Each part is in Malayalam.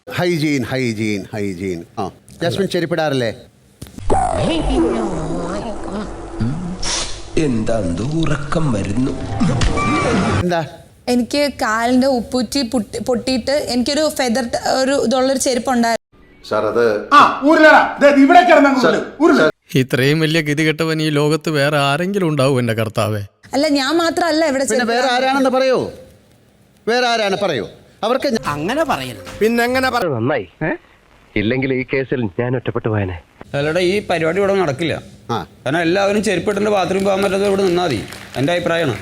Hygiene hygiene hygiene. ആ ജാസ്മിൻ ചെരുപ്പിടാറില്ലേ? എന്താ ഉറക്കം വരുന്നു? എന്താ? എനിക്ക് കാലിന്റെ ഉപ്പൂറ്റി പൊട്ടിയിട്ട് എനിക്കൊരു ഫെദർ ഒരു ഇതുള്ളൊരു ചെരുപ്പുണ്ടായിരുന്നു. ഇത്രയും വലിയ ഗതികെട്ടവൻ ഈ ലോകത്ത് വേറെ ആരെങ്കിലും ഉണ്ടാവും എന്റെ കർത്താവേ? അല്ല, ഞാൻ മാത്രല്ല ഇവിടെ. പിന്നെ വേറെ ആരാണെന്ന് പറയൂ, വേറെ ആരാണ് പറയൂ. അവർക്ക് അങ്ങനെ പറയരുത്. പിന്നെ എങ്ങനെ നന്നായി, ഇല്ലെങ്കിൽ ഈ കേസിൽ ഞാൻ ഒറ്റപ്പെട്ടു പോയനെ. അല്ലടാ, ഈ പരിപാടി ഇവിടെ നടക്കില്ല. കാരണം എല്ലാവരും ചെരുപ്പിട്ടിട്ട് ബാത്റൂം പോകാൻ പറ്റാതെ ഇവിടെ നിന്നാ മതി. എന്റെ അഭിപ്രായമാണ്.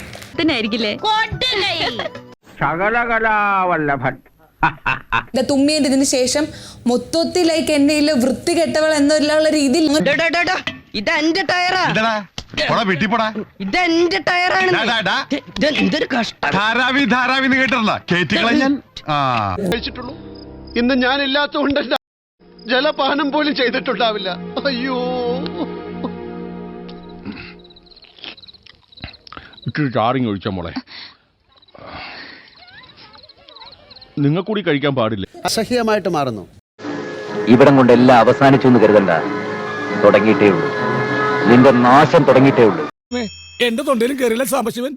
തുമ്മിയതിന് ഇതിന് ശേഷം മൊത്തത്തിലേക്ക് എന്നെ വൃത്തി കെട്ടവൾ എന്നുള്ള രീതിയിൽ ഇതെന്റെ ടയറാ, ഇതെന്റെ ടയറാണ്. ഇന്ന് ഞാൻ ഇല്ലാത്തതുകൊണ്ട് ജലപാനം പോലും ചെയ്തിട്ടുണ്ടാവില്ല. അയ്യോ, ചാറിങ് ഒഴിച്ച മോളെ, നിങ്ങൾ കൂടി കഴിക്കാൻ പാടില്ല. അസഹ്യമായിട്ട് മാറുന്നു. ഇവിടം കൊണ്ട് എല്ലാം അവസാനിച്ചു എന്ന് കരുതണ്ട, തുടങ്ങിയിട്ടേ ഉള്ളൂ. നിന്റെ നാശം തുടങ്ങിയിട്ടേ ഉള്ളൂ. എന്റെ തൊണ്ടയിലും കയറില്ല സാംബശിവൻ.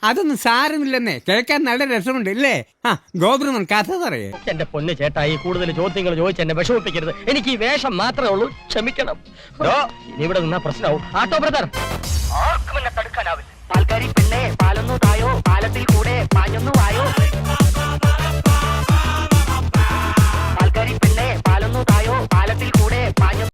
അതൊന്നും സാരമില്ലെന്നേ, കേൾക്കാൻ നല്ല രസമുണ്ട് ഇല്ലേ? ഗോപുരം കഥ പറയേ. എന്റെ പൊന്ന് ചേട്ടായി, കൂടുതൽ ചോദ്യങ്ങൾ ചോദിച്ച് എന്നെ വിഷമിപ്പിക്കരുത്. എനിക്ക് ഈ വേഷം മാത്രമേ ഉള്ളൂ, ക്ഷമിക്കണം. ഇനി ഇവിടെ നിന്നാ പ്രശ്നമാവും. ആട്ടോ ബ്രദർ, ആർക്കും എന്നെ തടുക്കാനാവില്ല. പാൽക്കാരി പെണ്ണെ, പാലൊന്നു തായോ, പാലത്തിൽ കൂടെ പാഞ്ഞൊന്നു വായോ. പാൽക്കാരി പെണ്ണെ, പാലൊന്നു തായോ, പാലത്തിൽ കൂടെ പാഞ്ഞൊന്നു